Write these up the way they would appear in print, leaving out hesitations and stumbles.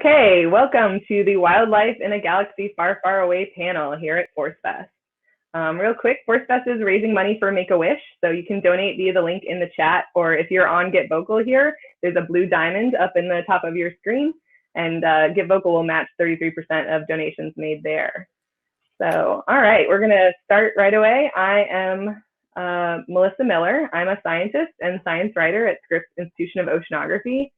Okay, welcome to the Wildlife in a Galaxy Far, Far Away panel here at Force Fest. Real quick, Force Fest is raising money for Make-A-Wish, so you can donate via the link in the chat, or if you're on Get Vocal here, there's a blue diamond up in the top of your screen, and Get Vocal will match 33% of donations made there. So, all right, we're gonna start right away. I am Melissa Miller. I'm a scientist and science writer at Scripps Institution of Oceanography.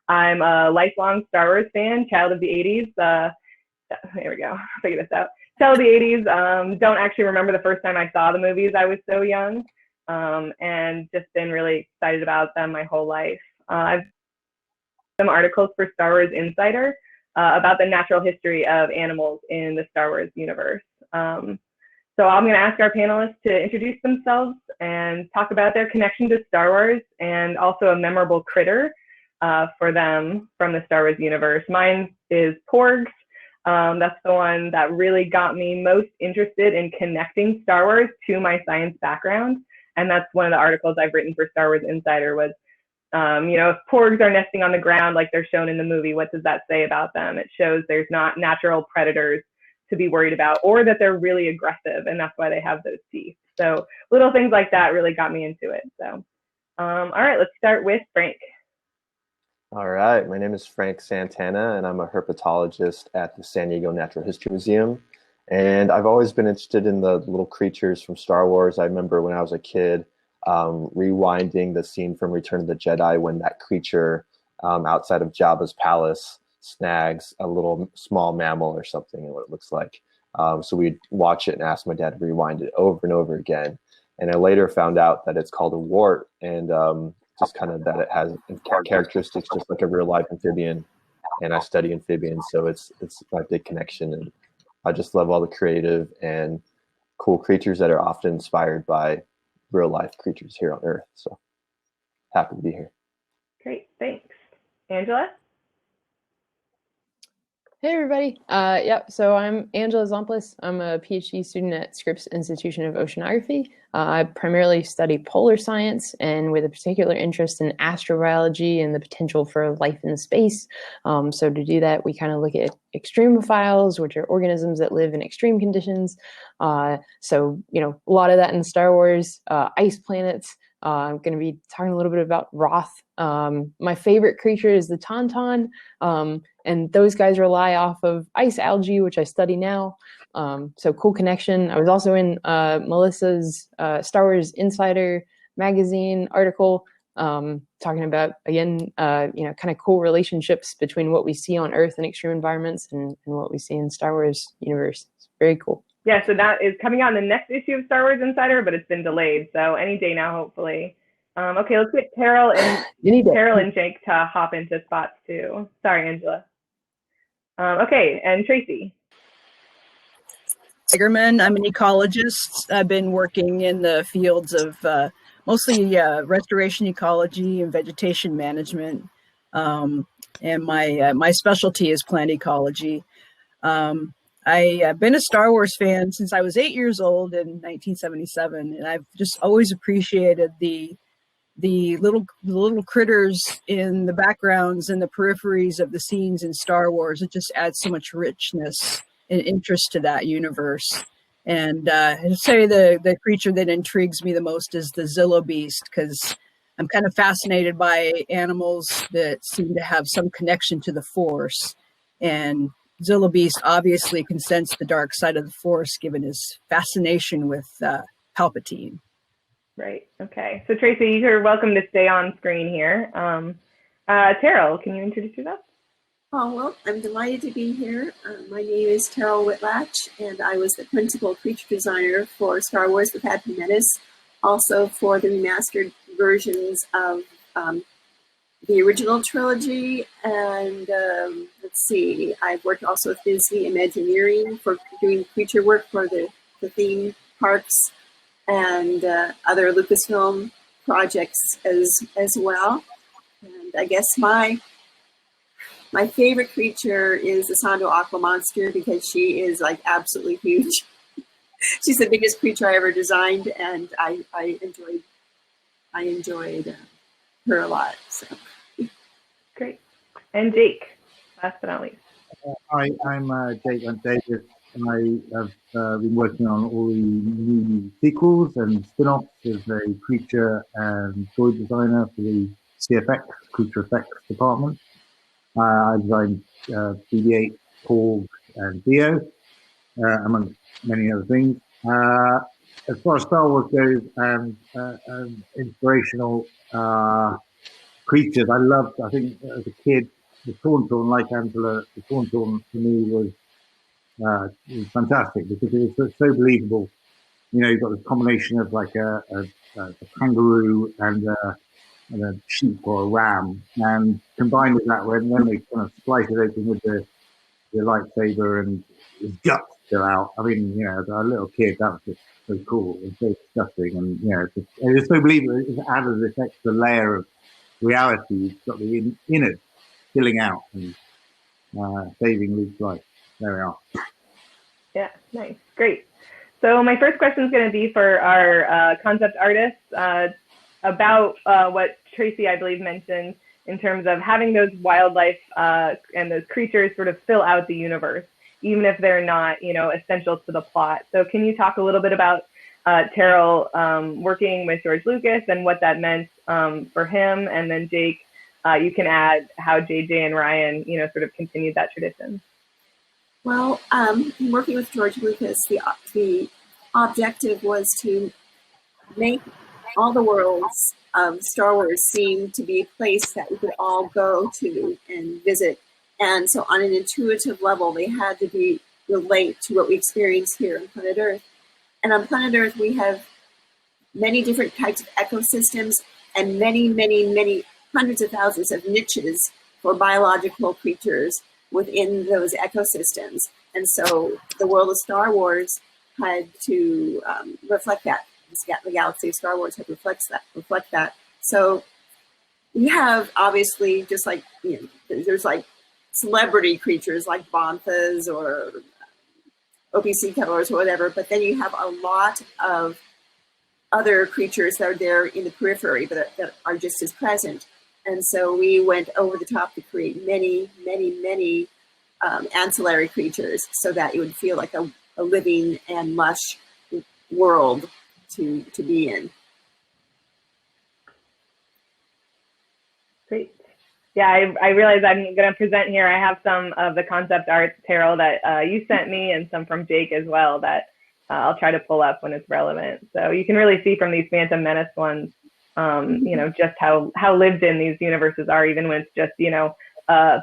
I'm a lifelong Star Wars fan, child of the 80s. There we go, figure this out. Child of the 80s, don't actually remember the first time I saw the movies. I was so young, and just been really excited about them my whole life. I've some articles for Star Wars Insider about the natural history of animals in the Star Wars universe. So I'm going to ask our panelists to introduce themselves and talk about their connection to Star Wars and also a memorable critter for them from the Star Wars universe. Mine is Porgs. That's the one that really got me most interested in connecting Star Wars to my science background. And that's one of the articles I've written for Star Wars Insider was, if Porgs are nesting on the ground like they're shown in the movie, what does that say about them? It shows there's not natural predators to be worried about, or that they're really aggressive, and that's why they have those teeth. So little things like that really got me into it. So, all right, let's start with Frank. All right, my name is Frank Santana, and I'm a herpetologist at the San Diego Natural History Museum. And I've always been interested in the little creatures from Star Wars. I remember when I was a kid, rewinding the scene from Return of the Jedi when that creature outside of Jabba's palace snags a little small mammal or something and what it looks like. So we'd watch it and ask my dad to rewind it over and over again. And I later found out that it's called a wart, and just kind of that it has characteristics just like a real life amphibian. And I study amphibians, so it's my big connection. And I just love all the creative and cool creatures that are often inspired by real life creatures here on Earth. So happy to be here. Great, thanks. Angela? Hey everybody. So I'm Angela Zomplis. I'm a PhD student at Scripps Institution of Oceanography. I primarily study polar science and with a particular interest in astrobiology and the potential for life in space. So to do that, we kind of look at extremophiles, which are organisms that live in extreme conditions. A lot of that in Star Wars, ice planets. I'm going to be talking a little bit about Roth. My favorite creature is the tauntaun, and those guys rely off of ice algae, which I study now. So cool connection. I was also in Melissa's Star Wars Insider magazine article talking about, again, kind of cool relationships between what we see on Earth in extreme environments and what we see in Star Wars universe. It's very cool. Yeah, so that is coming out in the next issue of Star Wars Insider, but it's been delayed, so any day now, hopefully. Okay, let's get Terryl and Jake to hop into spots too. Sorry, Angela. Okay, and Tracy. Tigerman. I'm an ecologist. I've been working in the fields of mostly restoration ecology and vegetation management, and my specialty is plant ecology. I've been a Star Wars fan since I was 8 years old in 1977, and I've just always appreciated the little critters in the backgrounds and the peripheries of the scenes in Star Wars. It just adds so much richness and interest to that universe. And I'd say the creature that intrigues me the most is the Zillobeast, because I'm kind of fascinated by animals that seem to have some connection to the Force. And Zillobeast obviously can sense the dark side of the Force, given his fascination with Palpatine. Right. Okay. So Tracy, you're welcome to stay on screen here. Terryl, can you introduce yourself? Oh, well, I'm delighted to be here. My name is Terryl Whitlatch, and I was the principal creature designer for Star Wars: The Phantom Menace, also for the remastered versions of the original trilogy. And let's see, I've worked also with Disney Imagineering for doing creature work for the theme parks and other Lucasfilm projects as well. And I guess my favorite creature is the Sando Aqua Monster, because she is like absolutely huge. She's the biggest creature I ever designed, and I enjoyed her a lot. So great. And Jake. last but not least. Hi, I'm Jake Hunt Davis, and I have been working on all the new sequels and spin-offs as a creature and droid designer for the CFX, Creature Effects department. I designed BB-8, Porgs, and Dio, among many other things. As far as Star Wars goes, and inspirational creatures, I think as a kid, the tauntaun, like Angela, the tauntaun for me was fantastic because it was so believable. You know, you've got this combination of like a kangaroo and a sheep or a ram, and combined with that, when they kind of splice it open with the lightsaber and his guts go out. I mean, you know, as a little kid, that was just so cool and so disgusting, and you know, it's so believable. It just added this extra layer of reality. You've got the innards filling out and saving Luke's life. There we are. Yeah, nice, great. So my first question is going to be for our concept artists about what Tracy, I believe, mentioned in terms of having those wildlife and those creatures sort of fill out the universe, even if they're not, you know, essential to the plot. So can you talk a little bit about Terryl working with George Lucas and what that meant for him? And then Jake, you can add how JJ and Ryan, you know, sort of continued that tradition. Well, working with George Lucas, the objective was to make all the worlds of Star Wars seem to be a place that we could all go to and visit. And so on an intuitive level, they had to relate to what we experience here on planet Earth. And on planet Earth, we have many different types of ecosystems and many, many, many hundreds of thousands of niches for biological creatures within those ecosystems. And so the world of Star Wars had to reflect that. The galaxy of Star Wars had to reflect that. So we have, obviously, just like, you know, there's like celebrity creatures like banthas or OPC killers or whatever, but then you have a lot of other creatures that are there in the periphery, but that are just as present. And so we went over the top to create many, many, many ancillary creatures so that it would feel like a living and lush world to be in. Great. Yeah, I realize I'm going to present here. I have some of the concept art, Terryl, that you sent me, and some from Jake as well that I'll try to pull up when it's relevant. So you can really see from these Phantom Menace ones, you know, just how lived in these universes are, even when it's just, you know,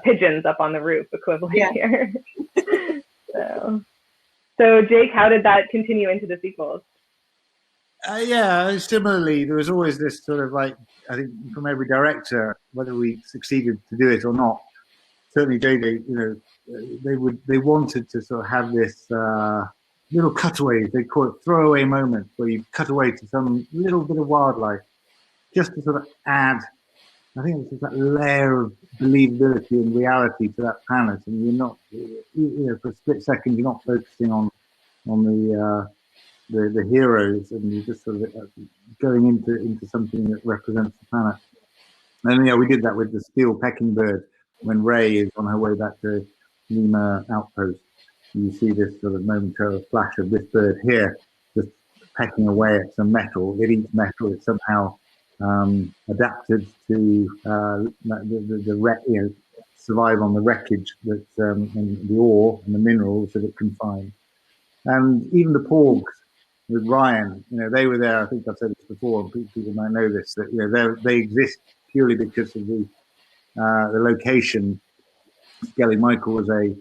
pigeons up on the roof equivalent here. So Jake, how did that continue into the sequels? Yeah, similarly, there was always this sort of like, I think from every director, whether we succeeded to do it or not, certainly JJ, you know, they wanted to sort of have this little cutaways, they call it throwaway moments, where you cut away to some little bit of wildlife, just to sort of add, I think it's just that layer of believability and reality to that planet, and you're not, you know, for a split second, you're not focusing on the heroes, and you're just sort of going into something that represents the planet. And yeah, we did that with the steel pecking bird when Rey is on her way back to Lima Outpost. You see this sort of momentary flash of this bird here, just pecking away at some metal. It eats metal. It's somehow adapted to you know, survive on the wreckage that's and the ore and the minerals that it can find. And even the Porgs with Rian, you know, they were there. I think I've said this before, and people might know this, that, you know, they exist purely because of the location. Skelly Michael was a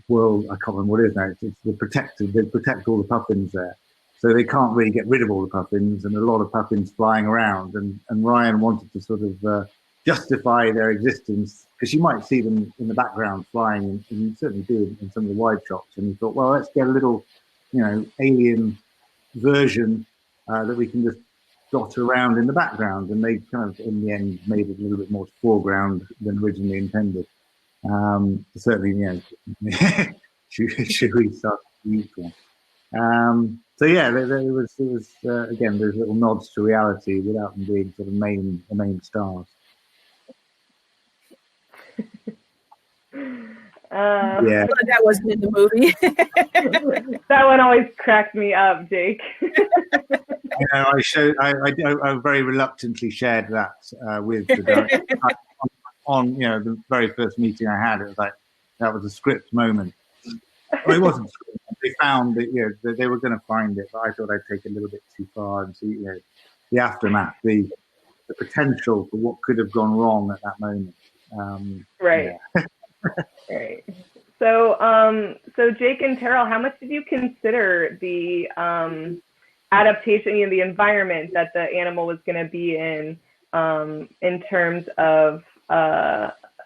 world, I can't remember what it is now. It's the protected. They protect all the puffins there, so they can't really get rid of all the puffins, and a lot of puffins flying around. And Rian wanted to sort of justify their existence, because you might see them in the background flying, and you certainly do in some of the wide shots. And he thought, well, let's get a little, you know, alien version that we can just dot around in the background. And they kind of, in the end, made it a little bit more foreground than originally intended. Certainly, you know, should we start to use one? So yeah, there was again, there's little nods to reality without them being sort of the main stars. Yeah. But that wasn't in the movie. That one always cracked me up, Jake. I very reluctantly shared that with the director. On the very first meeting I had, it was like that was a script moment. Well, it wasn't script. They found that that they were going to find it, but I thought I'd take it a little bit too far and see the aftermath, the potential for what could have gone wrong at that moment. Right. Yeah. Right. So, so Jake and Terrell, how much did you consider the adaptation, the environment that the animal was going to be in terms of,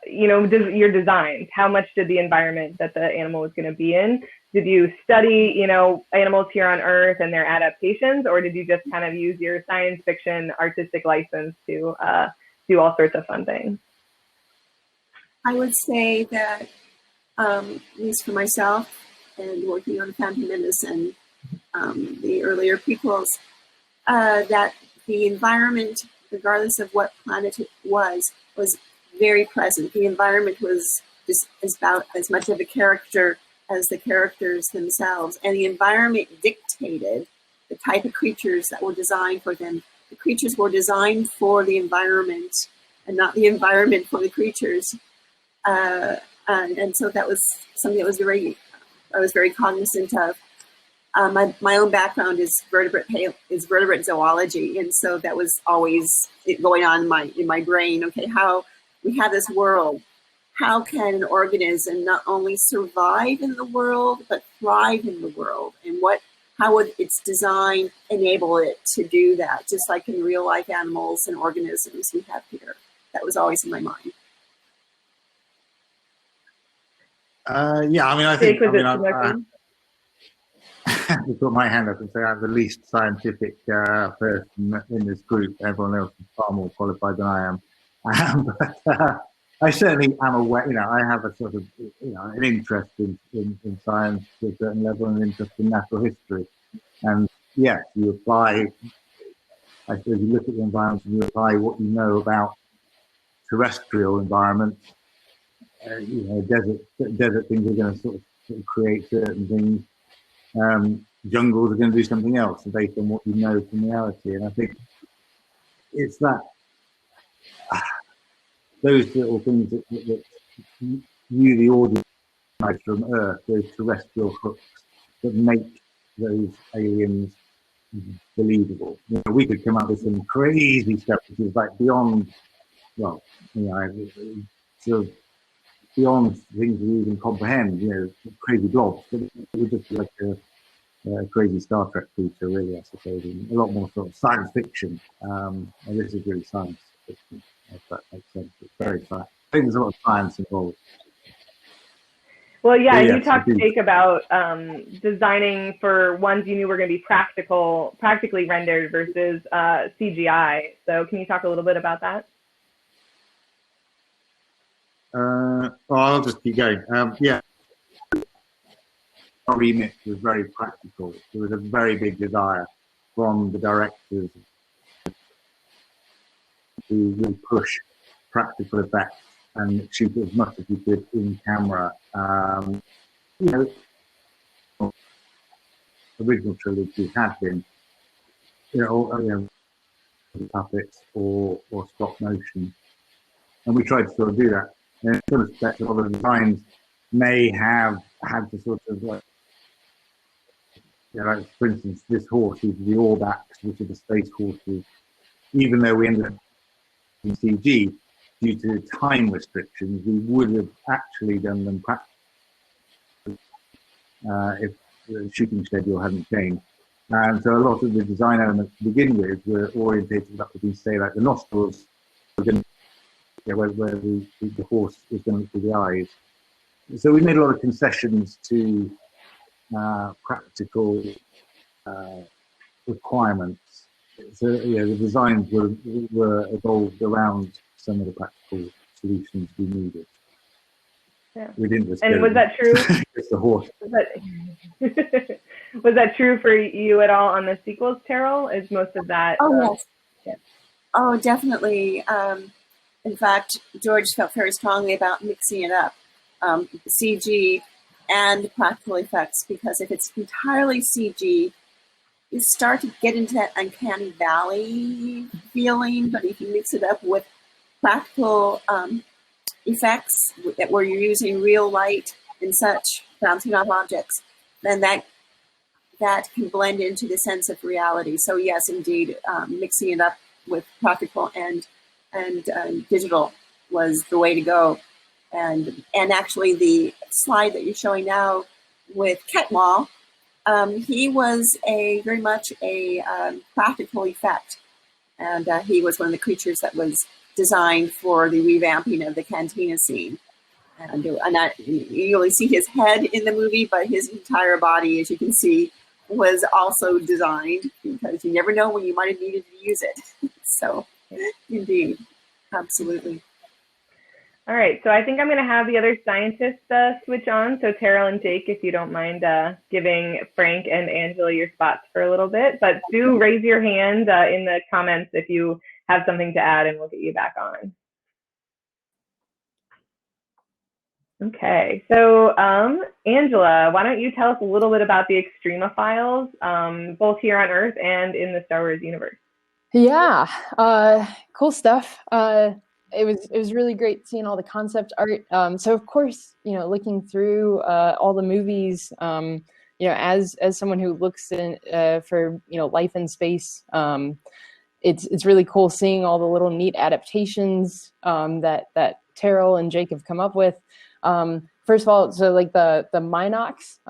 your designs? How much did the environment that the animal was going to be in? Did you study, animals here on Earth and their adaptations, or did you just kind of use your science fiction artistic license to do all sorts of fun things? I would say that, at least for myself, and working on Panelist and the earlier prequels, that the environment, regardless of what planet it was very present. The environment was just about as much of a character as the characters themselves, and the environment dictated the type of creatures that were designed for them. The creatures were designed for the environment and not the environment for the creatures. And so that was something that I was very cognizant of. My own background is vertebrate zoology, and so that was always going on in my brain. Okay, how we have this world. How can an organism not only survive in the world but thrive in the world? And how would its design enable it to do that? Just like in real life animals and organisms we have here. That was always in my mind. I think I put my hand up and say I'm the least scientific person in this group. Everyone else is far more qualified than I am. But I certainly am aware, I have a sort of, an interest in science to a certain level, and an interest in natural history. And yes, you apply, I suppose you look at the environment and you apply what you know about terrestrial environments. Desert things are going to sort of create certain things. Jungles are going to do something else based on what you know from reality. And I think it's that those little things that you, the audience, from Earth, those terrestrial hooks that make those aliens believable. We could come up with some crazy stuff which is like beyond, sort of beyond things we even comprehend. Crazy blobs. But it would just be like a crazy Star Trek creature, really, I suppose, and a lot more sort of science fiction. And this is really science fiction, if that makes sense. It's very science. I think there's a lot of science involved. Well, yeah, you talked, Jake, about designing for ones you knew were going to be practically rendered versus CGI. So can you talk a little bit about that? Well, I'll just keep going. Our remit was very practical. There was a very big desire from the directors to really push practical effects and shoot as much as you could in camera. Original trilogy had been, puppets or stop motion, and we tried to sort of do that. And in some respects, a lot of the designs may have had to sort of like, for instance, this horse is the Orbaks, which are the space horses. Even though we ended up in CG, due to time restrictions, we would have actually done them practically if the shooting schedule hadn't changed. And so a lot of the design elements to begin with were orientated up to, say, like the nostrils, where the horse was going to look through the eyes. So we made a lot of concessions to practical requirements. So the designs were evolved around some of the practical solutions we needed. Yeah. We didn't just and was that true? It's the horse. Was that true for you at all on the sequels, Terrell? Is most of that? Oh, yes. Yeah. Oh, definitely. In fact, George felt very strongly about mixing it up. CG and practical effects, because if it's entirely CG, you start to get into that uncanny valley feeling. But if you mix it up with practical effects where you're using real light and such, bouncing off objects, then that can blend into the sense of reality. So yes, indeed, mixing it up with practical and digital was the way to go. And actually, the slide that you're showing now with Ketwall, he was very much a practical effect, and he was one of the creatures that was designed for the revamping of the cantina scene. And you only see his head in the movie, but his entire body, as you can see, was also designed, because you never know when you might have needed to use it. So, indeed, absolutely. All right, so I think I'm going to have the other scientists switch on. So Terryl and Jake, if you don't mind giving Frank and Angela your spots for a little bit. But do raise your hand in the comments if you have something to add, and we'll get you back on. Okay, so Angela, why don't you tell us a little bit about the extremophiles, both here on Earth and in the Star Wars universe? Yeah, cool stuff. It was really great seeing all the concept art. So of course, looking through all the movies, as someone who looks in for life in space, it's really cool seeing all the little neat adaptations that Terryl and Jake have come up with. First of all, so like the Minox,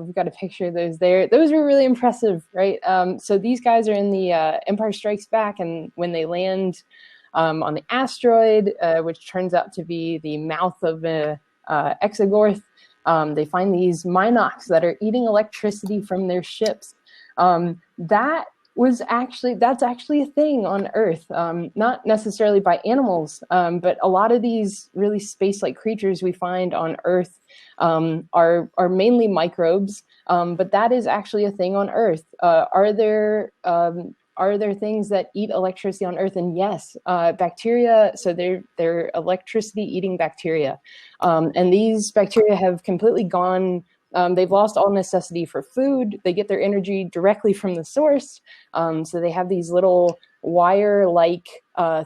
we've got a picture of those there. Those were really impressive, right? So these guys are in the Empire Strikes Back, and when they land on the asteroid, which turns out to be the mouth of a Exogorth, they find these Minox that are eating electricity from their ships. That's actually a thing on Earth, not necessarily by animals, but a lot of these really space-like creatures we find on Earth are mainly microbes, but that is actually a thing on Earth. Are there things that eat electricity on Earth? And yes, bacteria. So they're electricity-eating bacteria, and these bacteria have completely gone. They've lost all necessity for food. They get their energy directly from the source. So they have these little wire-like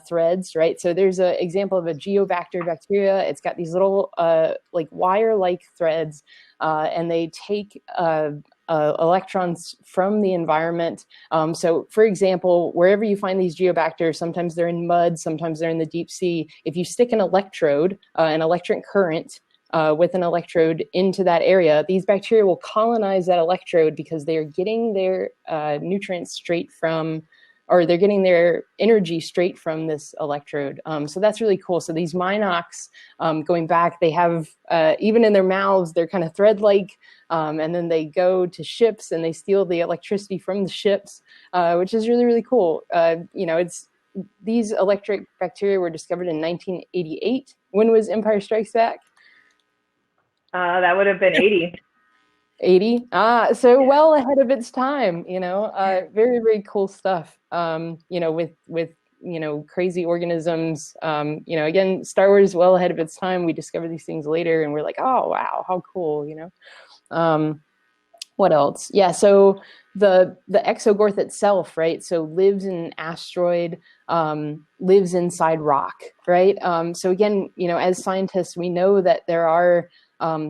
threads, right? So there's an example of a geobacter bacteria. It's got these little like wire-like threads, and they take electrons from the environment. So for example, wherever you find these geobacters, sometimes they're in mud, sometimes they're in the deep sea. If you stick an electrode, an electric current, with an electrode into that area, these bacteria will colonize that electrode because they're getting their nutrients straight from, or they're getting their energy straight from this electrode. So that's really cool. So these Minox, going back, they have, even in their mouths, they're kind of thread-like, and then they go to ships and they steal the electricity from the ships, which is really, really cool. These electric bacteria were discovered in 1988. When was Empire Strikes Back? That would have been 80. 80? So well ahead of its time, very, very cool stuff, with crazy organisms. Again, Star Wars well ahead of its time. We discover these things later and we're like, oh, wow, how cool, What else? Yeah, so the Exogorth itself, right? So lives in an asteroid, lives inside rock, right? So again, as scientists, we know that there are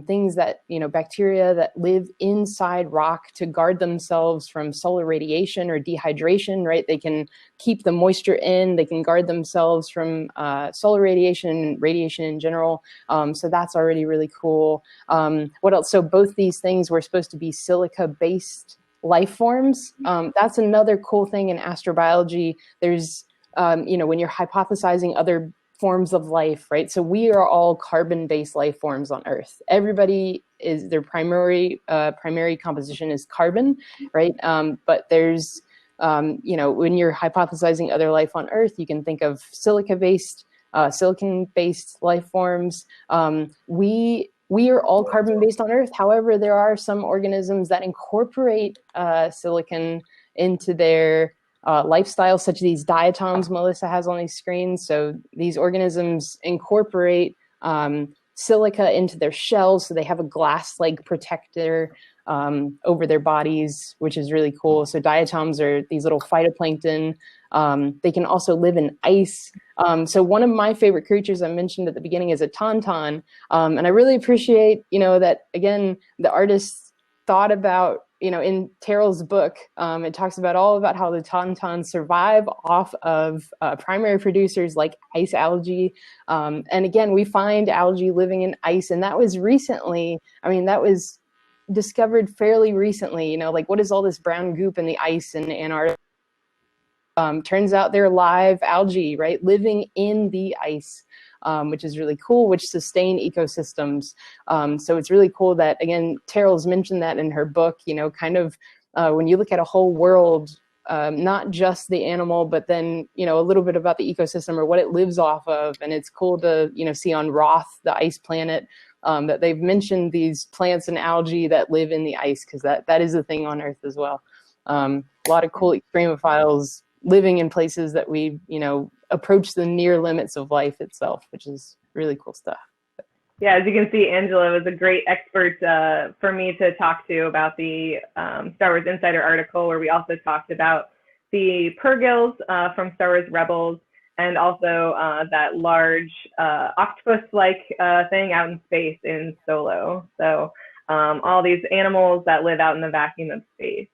things that, bacteria that live inside rock to guard themselves from solar radiation or dehydration, right? They can keep the moisture in, they can guard themselves from solar radiation and radiation in general. So that's already really cool. What else? So both these things were supposed to be silica-based life forms. That's another cool thing in astrobiology. There's, when you're hypothesizing other forms of life, right? So we are all carbon-based life forms on Earth. Everybody is, their primary composition is carbon, right? But there's, when you're hypothesizing other life on Earth, you can think of silica-based, silicon-based life forms. We are all carbon-based on Earth. However, there are some organisms that incorporate silicon into their lifestyle, such as these diatoms Melissa has on these screens. So these organisms incorporate silica into their shells, so they have a glass-like protector over their bodies, which is really cool. So diatoms are these little phytoplankton. They can also live in ice. So one of my favorite creatures I mentioned at the beginning is a tauntaun. And I really appreciate, that, again, the artists thought about, in Terrell's book, it talks about all about how the tauntauns survive off of primary producers like ice algae. And again, we find algae living in ice. And that was recently, that was discovered fairly recently, like what is all this brown goop in the ice in Antarctica? Turns out they're live algae, right? Living in the ice, which is really cool, which sustain ecosystems. So it's really cool that, again, Terrell's mentioned that in her book, kind of when you look at a whole world, not just the animal, but then, a little bit about the ecosystem or what it lives off of. And it's cool to, see on Roth, the ice planet, that they've mentioned these plants and algae that live in the ice, because that is a thing on Earth as well. A lot of cool extremophiles living in places that we, approach the near limits of life itself, which is really cool stuff. Yeah, as you can see, Angela was a great expert for me to talk to about the Star Wars Insider article, where we also talked about the Porgs from Star Wars Rebels, and also that large octopus-like thing out in space in Solo. So all these animals that live out in the vacuum of space.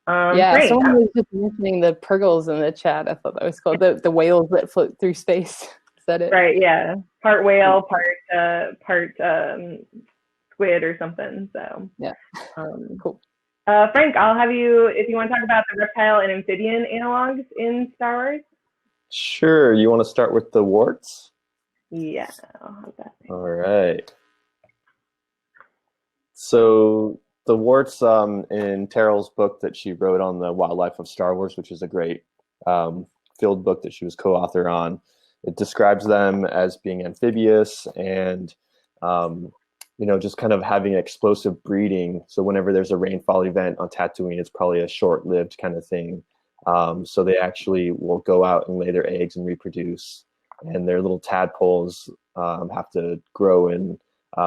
Yeah, someone was just mentioning the Porgs in the chat. I thought that was cool. The whales that float through space. Is that it? Right, yeah. Part whale, part squid or something. So yeah, cool. Frank, I'll have you, if you want to talk about the reptile and amphibian analogs in Star Wars. Sure. You want to start with the warts? Yeah, I'll have that. All right. So the warts in Terrell's book that she wrote on the wildlife of Star Wars, which is a great field book that she was co-author on, it describes them as being amphibious and, just kind of having explosive breeding. So whenever there's a rainfall event on Tatooine, it's probably a short-lived kind of thing. So they actually will go out and lay their eggs and reproduce, and their little tadpoles have to grow and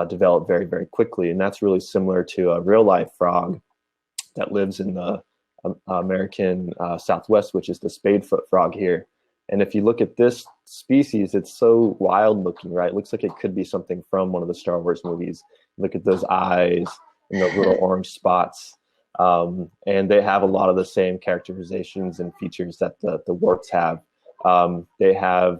develop very, very quickly. And that's really similar to a real life frog that lives in the American Southwest, which is the spadefoot frog here. And if you look at this species, it's so wild looking, right? It looks like it could be something from one of the Star Wars movies. Look at those eyes and those little orange spots. And they have a lot of the same characterizations and features that the warts have. They have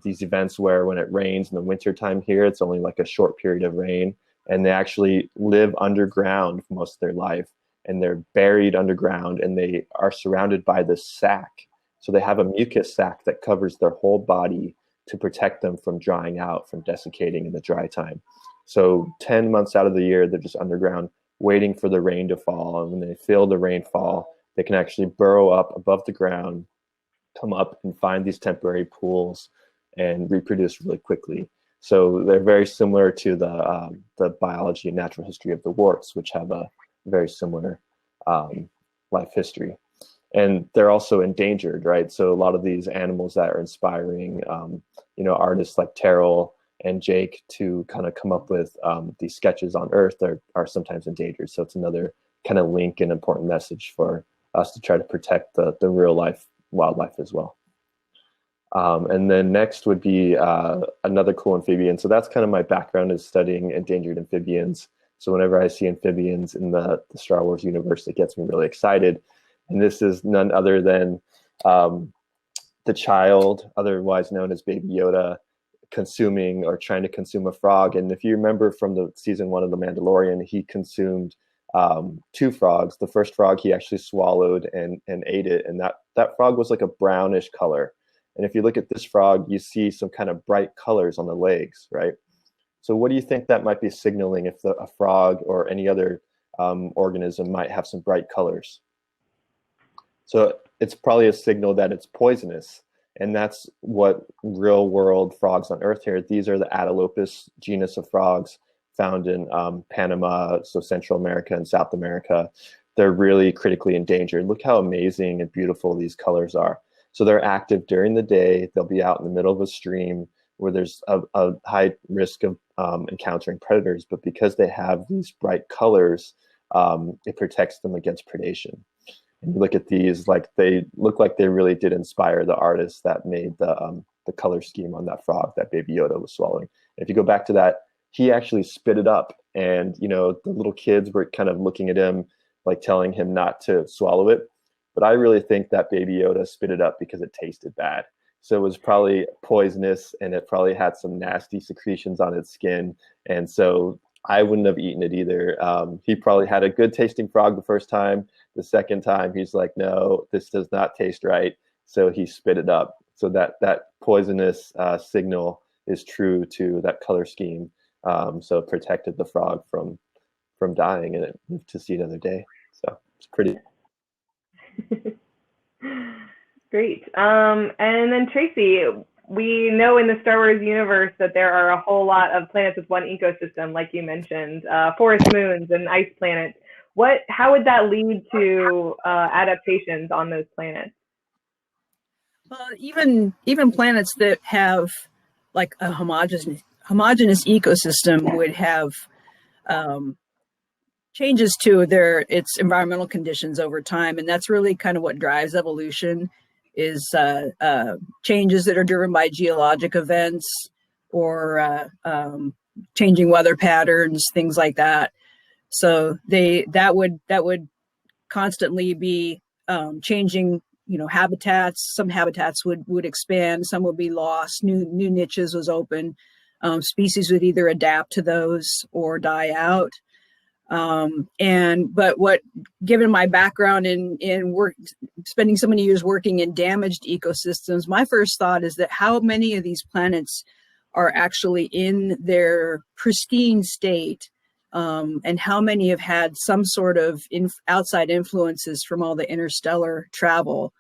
these events where when it rains in the wintertime here, it's only like a short period of rain, and they actually live underground for most of their life, and they're buried underground, and they are surrounded by this sac. So they have a mucus sac that covers their whole body to protect them from drying out, from desiccating in the dry time. So 10 months out of the year, they're just underground waiting for the rain to fall. And when they feel the rainfall, they can actually burrow up above the ground, come up and find these temporary pools and reproduce really quickly. So they're very similar to the biology and natural history of the warts, which have a very similar life history. And they're also endangered, right? So a lot of these animals that are inspiring, artists like Terrell and Jake to kind of come up with these sketches on Earth are sometimes endangered. So it's another kind of link and important message for us to try to protect the real life wildlife as well. And then next would be another cool amphibian. So that's kind of my background, is studying endangered amphibians. So whenever I see amphibians in the Star Wars universe, it gets me really excited. And this is none other than the child, otherwise known as Baby Yoda, consuming or trying to consume a frog. And if you remember from the season 1 of The Mandalorian, he consumed 2 frogs. The first frog he actually swallowed and ate it, and that frog was like a brownish color. And if you look at this frog, you see some kind of bright colors on the legs, right? So what do you think that might be signaling if a frog or any other organism might have some bright colors? So it's probably a signal that it's poisonous. And that's what real world frogs on Earth here. These are the Atelopus genus of frogs found in Panama, so Central America and South America. They're really critically endangered. Look how amazing and beautiful these colors are. So they're active during the day. They'll be out in the middle of a stream where there's a high risk of encountering predators, but because they have these bright colors, it protects them against predation. And you look at these, like they look like they really did inspire the artist that made the color scheme on that frog that Baby Yoda was swallowing. And if you go back to that, he actually spit it up, and the little kids were kind of looking at him, like telling him not to swallow it. But I really think that Baby Yoda spit it up because it tasted bad. So it was probably poisonous, and it probably had some nasty secretions on its skin. And so I wouldn't have eaten it either. He probably had a good tasting frog the first time. The second time, he's like, no, this does not taste right. So he spit it up. So that poisonous signal is true to that color scheme. So it protected the frog from dying, and it lived to see another day. So it's pretty. Great. And then Tracy, we know in the Star Wars universe that there are a whole lot of planets with one ecosystem, like you mentioned, forest moons and ice planets. How would that lead to adaptations on those planets? Well, even planets that have like a homogeneous ecosystem would have changes to its environmental conditions over time, and that's really kind of what drives evolution, is changes that are driven by geologic events or changing weather patterns, things like that. So that would constantly be changing, habitats. Some habitats would expand, some would be lost, new niches was open. Species would either adapt to those or die out. But given my background in work, spending so many years working in damaged ecosystems, my first thought is that how many of these planets are actually in their pristine state, and how many have had some sort of outside influences from all the interstellar travel,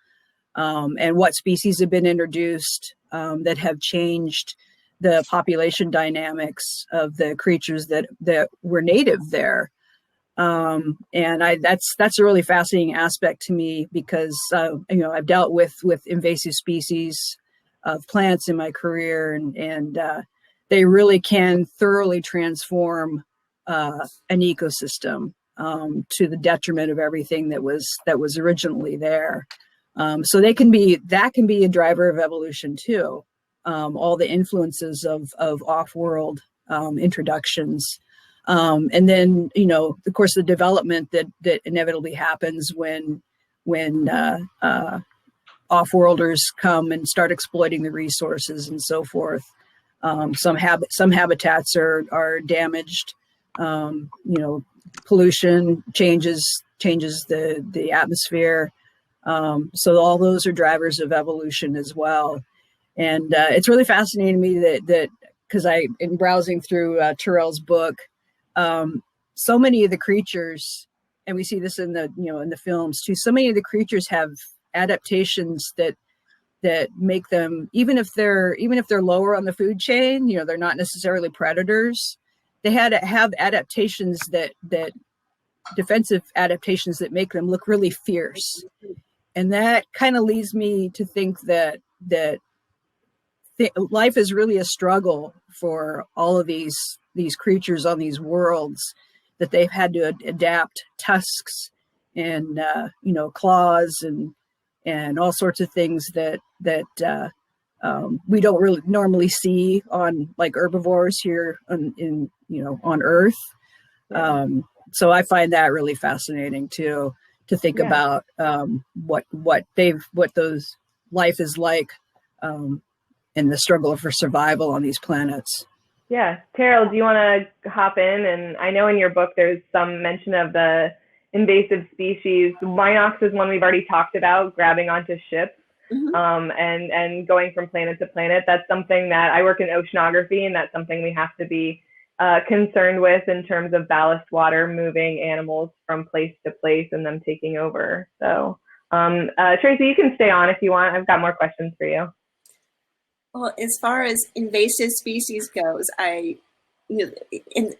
and what species have been introduced that have changed the population dynamics of the creatures that were native there. That's a really fascinating aspect to me, because I've dealt with invasive species of plants in my career, and they really can thoroughly transform an ecosystem to the detriment of everything that was originally there. So that can be a driver of evolution too. All the influences of off-world introductions. And then, of course, the development that inevitably happens when off-worlders come and start exploiting the resources and so forth. Some habitats are damaged. Pollution changes the atmosphere. So all those are drivers of evolution as well. And it's really fascinating to me that because in browsing through Terrell's book, so many of the creatures, and we see this in the films too, so many of the creatures have adaptations that make them, even if they're lower on the food chain, they're not necessarily predators. They have adaptations that defensive adaptations that make them look really fierce. And that kind of leads me to think that life is really a struggle for all of these creatures on these worlds, that they've had to adapt tusks and claws and all sorts of things that we don't really normally see on like herbivores here on Earth. So I find that really fascinating too, to think about what those life is like, and the struggle for survival on these planets. Yeah. Terryl, do you want to hop in? And I know in your book there's some mention of the invasive species. Minox is one we've already talked about, grabbing onto ships, and going from planet to planet. That's something that I work in oceanography, and that's something we have to be concerned with in terms of ballast water moving animals from place to place and them taking over. So Tracy, you can stay on if you want. I've got more questions for you. Well, as far as invasive species goes, in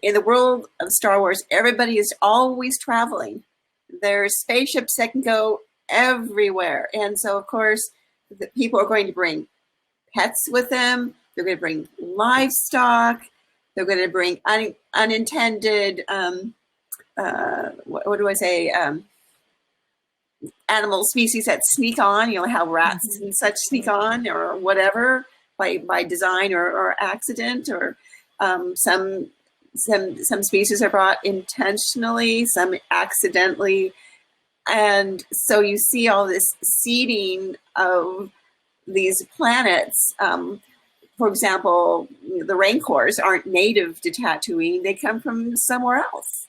the world of Star Wars, everybody is always traveling. There's spaceships that can go everywhere. And so, of course, the people are going to bring pets with them, They're going to bring livestock. They're going to bring unintended, what do I say, animal species that sneak on, you know, how rats and such sneak on or whatever by design or accident, or some species are brought intentionally, some accidentally. And so you see all this seeding of these planets. For example, the rancors aren't native to Tatooine; they come from somewhere else.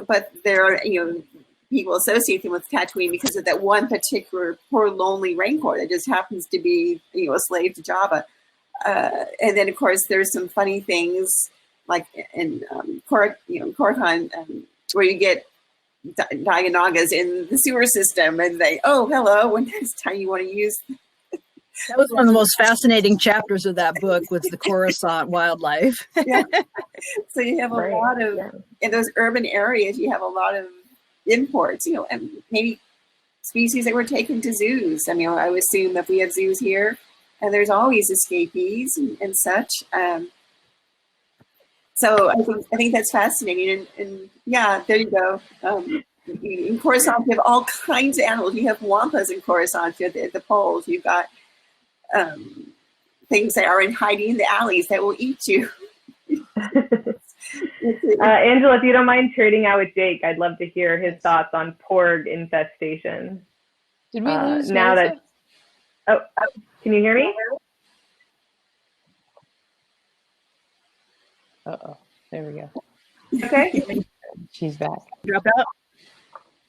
But there are, you know, people associate them with Tatooine because of that one particular poor lonely rancor that just happens to be, you know, a slave to Jabba. And then, of course, there's some funny things like in Coruscant, where you get Dianagas in the sewer system, and they, oh, hello, when next time you want to use. That was one of the most fascinating chapters of that book, was the Coruscant wildlife. Yeah. So you have a lot of, in those urban areas, you have a lot of imports, you know, and maybe species that were taken to zoos. I mean, I would assume if we have zoos here, and there's always escapees and such. So I think that's fascinating. And yeah, there you go. In Coruscant, you have all kinds of animals. You have wampas in Coruscant at the poles. You've got things that are hiding in the alleys that will eat you. Angela, if you don't mind trading out with Jake, I'd love to hear his thoughts on porg infestation. Did we lose now Melissa? that? Oh, can you hear me? Uh-oh. There we go. Okay. She's back. Drop out.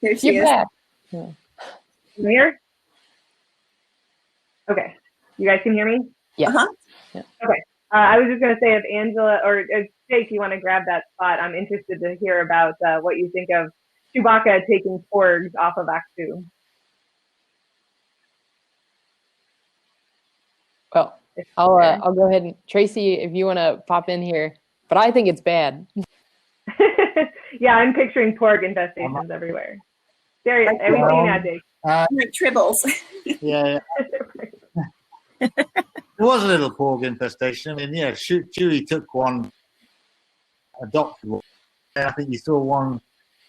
There she You're is. back. Yeah. Can you hear? Okay. You guys can hear me? Yeah. Uh-huh. Yeah. Okay. I was just going to say, if Angela or if Jake, you want to grab that spot, I'm interested to hear about what you think of Chewbacca taking porgs off of Actu. Well, I'll go ahead and Tracy, if you want to pop in here, but I think it's bad. Yeah, I'm picturing porg infestations everywhere. There, everything now, Jake. Like tribbles. Yeah. There was a little porg infestation. I mean, yeah, Chewie took one, adopted one. I think you saw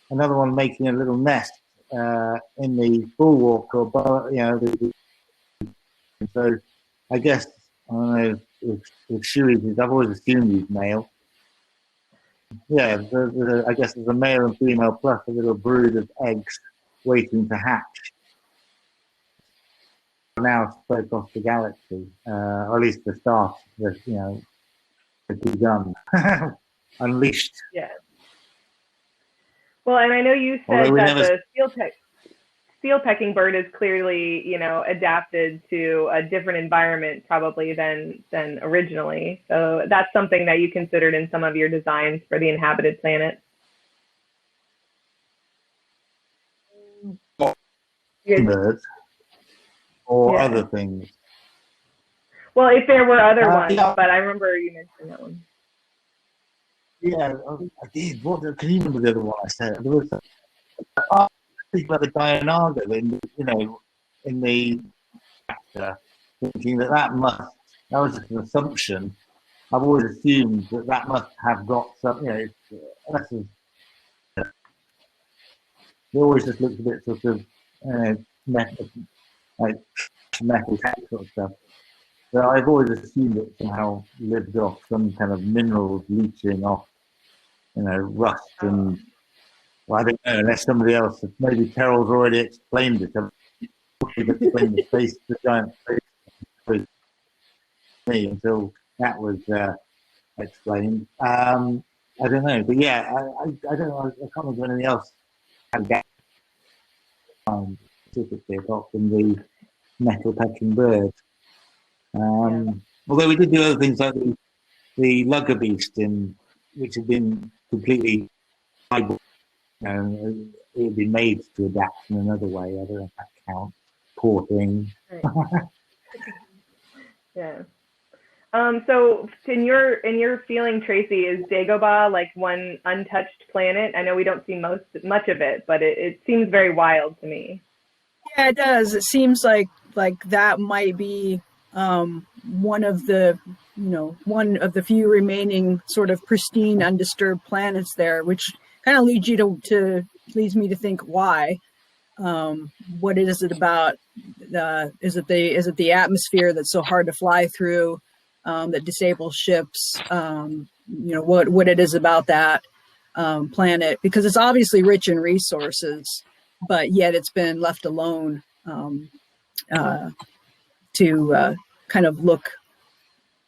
another one making a little nest in the bulwark, or you know. So I guess I don't know if Chewie, I've always assumed he's male. Yeah, I guess there's a male and female plus a little brood of eggs waiting to hatch. Now spread across the galaxy, or at least the start, has begun, unleashed. Yeah. Well, and I know you said that the steel pecking bird is clearly, you know, adapted to a different environment probably than originally. So that's something that you considered in some of your designs for the inhabited planet. Birds or other things. Well, if there were other ones, yeah. but I remember you mentioned that one. Yeah, I did. Can you remember the other one I said? There was think about the Dianaga in the chapter, thinking that was just an assumption. I've always assumed that must have got some, they always just looked a bit sort of metal sort of stuff. But I've always assumed it somehow lived off some kind of minerals leaching off, rust and. Well, I don't know, unless somebody else, maybe Terrell's already explained it. I've explained the giant face to me until that was explained. I don't know, but yeah, I don't know. I can't remember anything else specifically apart from the metal pecking bird. Although we did do other things like the lugger beast, which had been completely and it would be made to adapt in another way. I don't know if that counts. Poor thing. Right. Yeah. So in your feeling, Tracy, is Dagobah like one untouched planet? I know we don't see much of it, but it seems very wild to me. Yeah, it does. It seems like that might be one of the few remaining sort of pristine, undisturbed planets there, which kind of leads me to think why. What is it about? Is it the atmosphere that's so hard to fly through, that disables ships? What it is about that planet, because it's obviously rich in resources, but yet it's been left alone to kind of look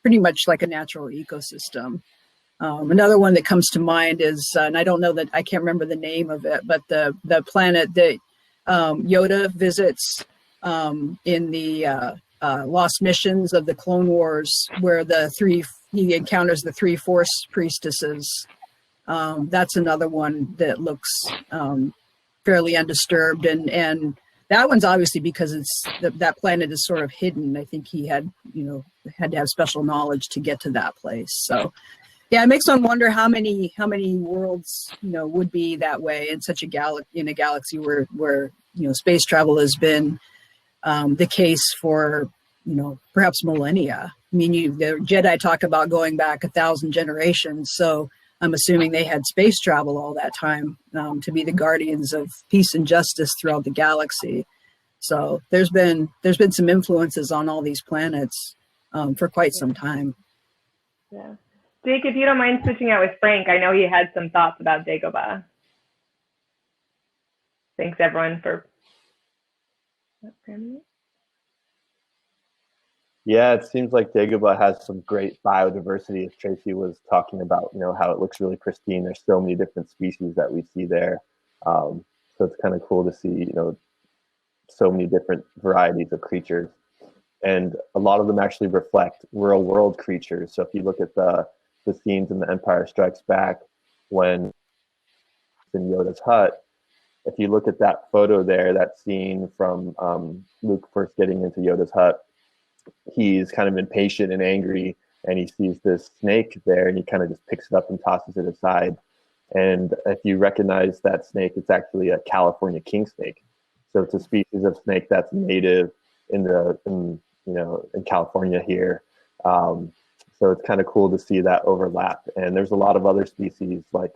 pretty much like a natural ecosystem. Another one that comes to mind is, and I don't know that, I can't remember the name of it, but the planet that Yoda visits in the Lost Missions of the Clone Wars, where he encounters the 3 Force priestesses. That's another one that looks fairly undisturbed, and that one's obviously because that planet is sort of hidden. I think he had to have special knowledge to get to that place. So yeah, it makes one wonder how many worlds would be that way in such a galaxy where space travel has been the case for perhaps millennia. I mean, the Jedi talk about going back 1,000 generations, so I'm assuming they had space travel all that time to be the guardians of peace and justice throughout the galaxy. So there's been some influences on all these planets for quite some time. Yeah. Jake, if you don't mind switching out with Frank, I know he had some thoughts about Dagobah. Thanks, everyone, for... Yeah, it seems like Dagobah has some great biodiversity, as Tracy was talking about, how it looks really pristine. There's so many different species that we see there. So it's kind of cool to see, so many different varieties of creatures. And a lot of them actually reflect real world creatures. So if you look at the scenes in The Empire Strikes Back when in Yoda's hut, if you look at that photo there, that scene from Luke first getting into Yoda's hut, he's kind of impatient and angry, and he sees this snake there, and he kind of just picks it up and tosses it aside. And if you recognize that snake, it's actually a California king snake. So it's a species of snake that's native in California here. So it's kind of cool to see that overlap. And there's a lot of other species like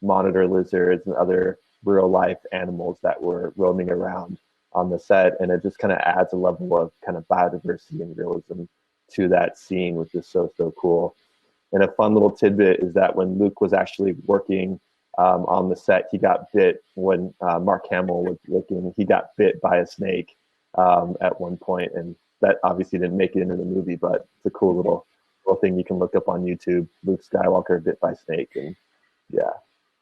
monitor lizards and other real life animals that were roaming around on the set, and it just kind of adds a level of kind of biodiversity and realism to that scene, which is so cool. And a fun little tidbit is that when Luke was actually working on the set, he got bit when Mark Hamill was looking. He got bit by a snake at one point, and that obviously didn't make it into the movie, but it's a cool little thing you can look up on YouTube. Luke Skywalker bit by snake, and yeah.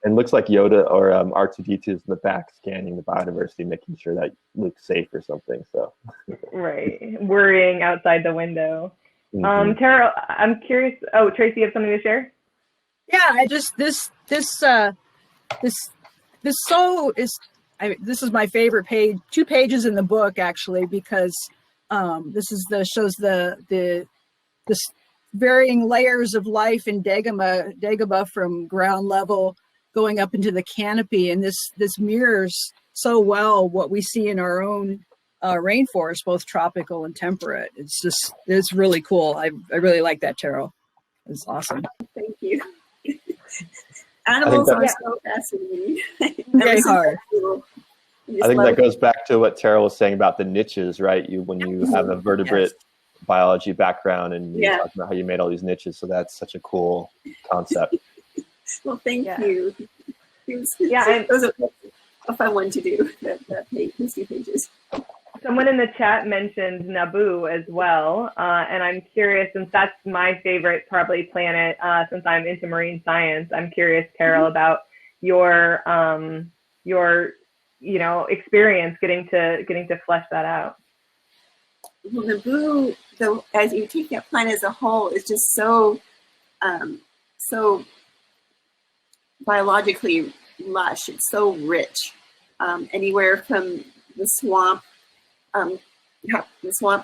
And looks like Yoda or R2-D2 is in the back scanning the biodiversity, making sure that Luke's safe or something. So right, worrying outside the window. Mm-hmm. Terryl, I'm curious. Oh, Tracy, you have something to share? Yeah, I just this is my favorite page. 2 pages in the book actually, because shows the varying layers of life in Dagobah from ground level going up into the canopy, and this mirrors so well what we see in our own rainforest, both tropical and temperate. It's really cool. I really like that, Terryl. It's awesome. Thank you. Animals are so fascinating. Very hard. I think that goes back to what Terryl was saying about the niches, right? When you have a vertebrate biology background and you talk about how you made all these niches. So that's such a cool concept. Well, thank you. It was a fun one to do, those 2 pages. Someone in the chat mentioned Naboo as well, and I'm curious, since that's my favorite probably planet, since I'm into marine science, I'm curious, Terryl, about your experience getting to flesh that out. Well, Naboo, though, as you take that planet as a whole, is just so biologically lush. It's so rich. Anywhere from the swamp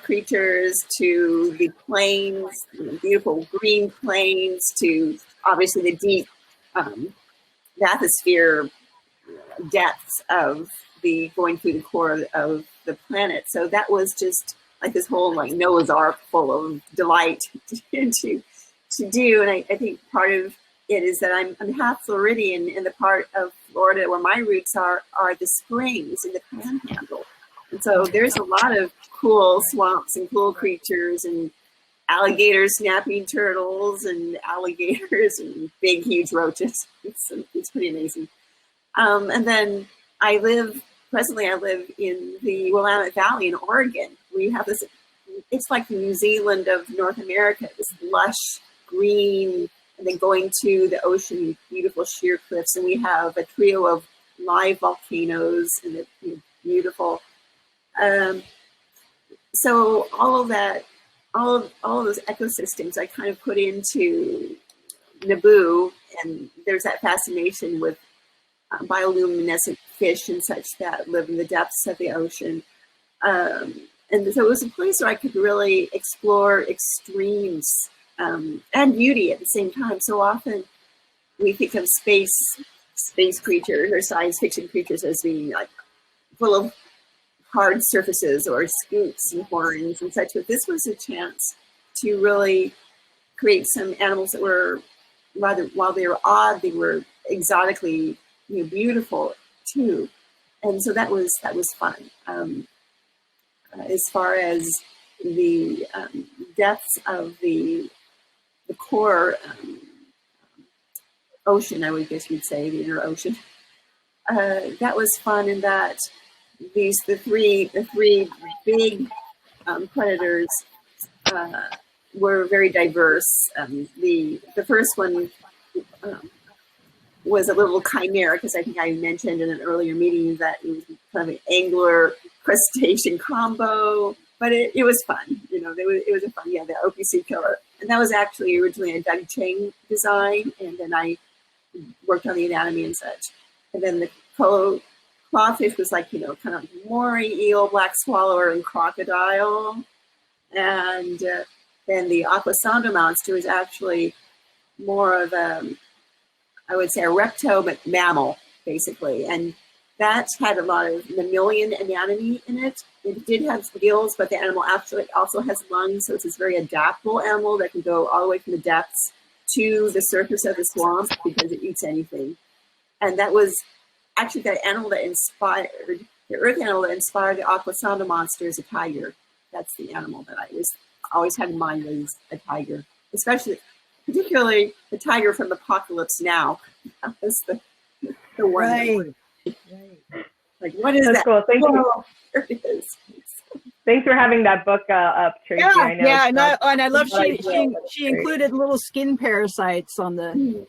creatures to the plains, beautiful green plains, to obviously the deep bathysphere depths of the going through the core of the planet. So that was just like this whole like Noah's Ark full of delight to do. And I think part of it is that I'm half Floridian, and the part of Florida where my roots are the springs in the Panhandle. And so there's a lot of cool swamps and cool creatures and alligators, snapping turtles, and alligators and big, huge roaches. It's pretty amazing. And then presently I live in the Willamette Valley in Oregon. We have this, it's like the New Zealand of North America, this lush green, and then going to the ocean, beautiful sheer cliffs. And we have a trio of live volcanoes, and they're beautiful. So all of that, all of those ecosystems I kind of put into Naboo, and there's that fascination with bioluminescent fish and such that live in the depths of the ocean. And so it was a place where I could really explore extremes and beauty at the same time. So often we think of space creatures or science fiction creatures as being like full of hard surfaces or scoots and horns and such, but this was a chance to really create some animals that were rather, while they were odd, they were exotically beautiful too. And so that was fun. As far as the depths of the core ocean, I would guess you'd say, the inner ocean, that was fun in that the three big predators were very diverse. The first one was a little chimera, because I think I mentioned in an earlier meeting that it was kind of an angler crustacean combo, but it was fun. It was a fun, the OPC killer. And that was actually originally a Doug Chang design, and then I worked on the anatomy and such. And then the clawfish was like, kind of moray, eel, black swallower, and crocodile. And then the aquasanda monster was actually more of I would say a reptile, but mammal, basically. And that had a lot of mammalian anatomy in it. It did have gills, but the animal actually also has lungs. So it's this very adaptable animal that can go all the way from the depths to the surface of the swamp because it eats anything. And that was actually the animal that inspired, the earth animal that inspired the aquasanda monster is a tiger. That's the animal that I always had in mind was a tiger, particularly the tiger from Apocalypse Now. That was the one. Right. Like, what is That's that? cool. Thank you. There it is. Thanks for having that book up, Tracy. And I love she included little skin parasites on the.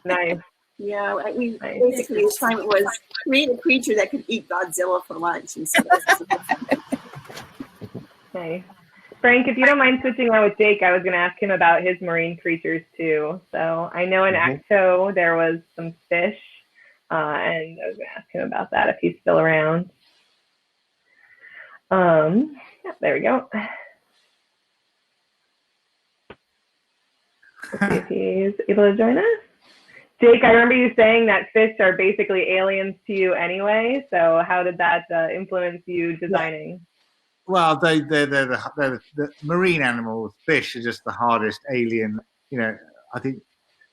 Nice. Yeah, basically the assignment was create a creature that could eat Godzilla for lunch. And so Nice. Frank, if you don't mind switching on with Jake, I was going to ask him about his marine creatures too. So I know in Acto there was some fish, and I was going to ask him about that if he's still around. Yeah, there we go. Let's see if he's able to join us. Jake, I remember you saying that fish are basically aliens to you anyway. So how did that influence you designing? Well, they're the marine animals. Fish are just the hardest alien. I think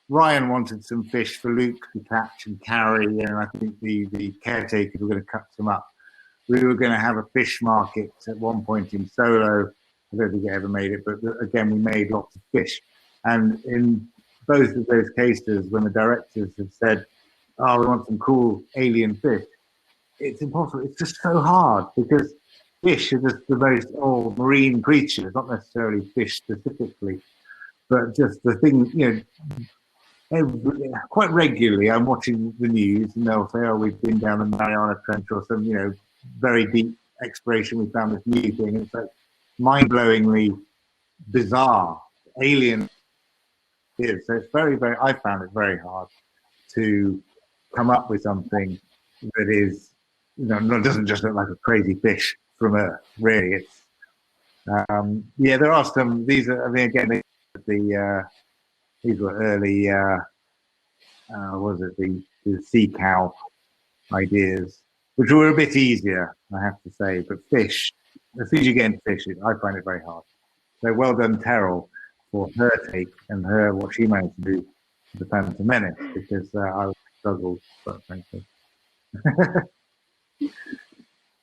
Ryan wanted some fish for Luke to catch and carry, and I think the caretakers were going to cut some up. We were going to have a fish market at one point in Solo. I don't think I ever made it, but again, we made lots of fish. And in both of those cases, when the directors have said, "Oh, we want some cool alien fish," it's impossible. It's just so hard because fish are just the most old marine creatures, not necessarily fish specifically, but just the thing, quite regularly I'm watching the news and they'll say, "Oh, we've been down the Mariana Trench or some, very deep exploration. We found this new thing." It's like mind-blowingly bizarre, alien. So it's very, very, I found it very hard to come up with something that is, doesn't just look like a crazy fish from Earth, really. It's, there are some, these were early, the sea cow ideas, which were a bit easier, I have to say, but fish as soon as you get into fish, I find it very hard. So well done, Terryl, for her take and what she managed to do with the Phantom Menace, because I would struggle, quite frankly.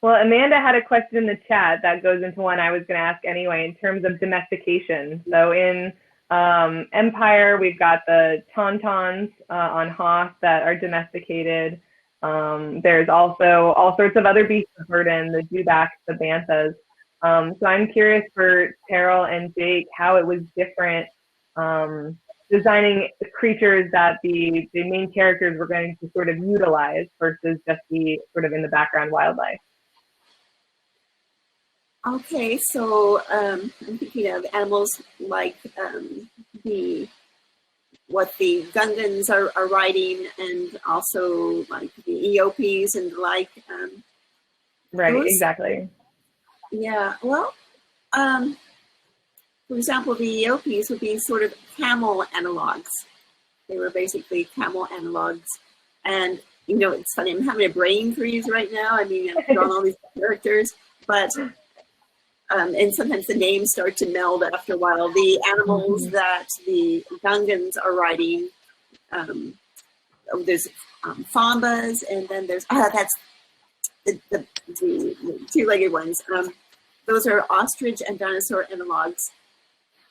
Well, Amanda had a question in the chat that goes into one I was going to ask anyway in terms of domestication. So in Empire, we've got the tauntauns on Hoth that are domesticated. There's also all sorts of other beasts of burden, the dewbacks, the banthas. So I'm curious for Terryl and Jake how it was different designing the creatures that the main characters were going to sort of utilize versus just the sort of in the background wildlife. Okay, so I'm thinking of animals like what the Gungans are riding, and also like the Eopes and the like. Right, exactly. Yeah, well, for example, the Eopes would be sort of camel analogs. They were basically camel analogs. And, you know, it's funny, I'm having a brain freeze right now. I mean, I've drawn all these characters, but, and sometimes the names start to meld after a while. The animals that the Gungans are riding, there's Fambas, and then there's, that's the two-legged ones. Those are ostrich and dinosaur analogs.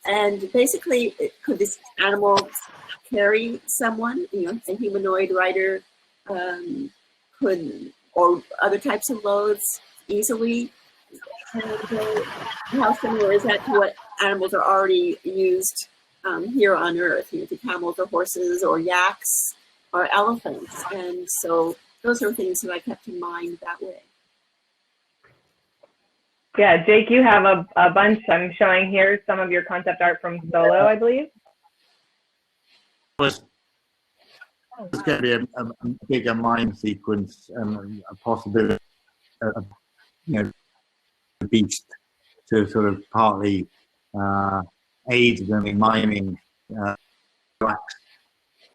And basically, could this animal carry someone, you know, a humanoid rider could, or other types of loads easily? And how similar is that to what animals are already used here on Earth? You know, the camels or horses or yaks or elephants. And so those are things that I kept in mind that way. Yeah, Jake, you have a bunch. I'm showing here some of your concept art from Solo, I believe. It's going to be a bigger mind sequence and a possibility of, you know, the beast to sort of partly aid them in mining blacks.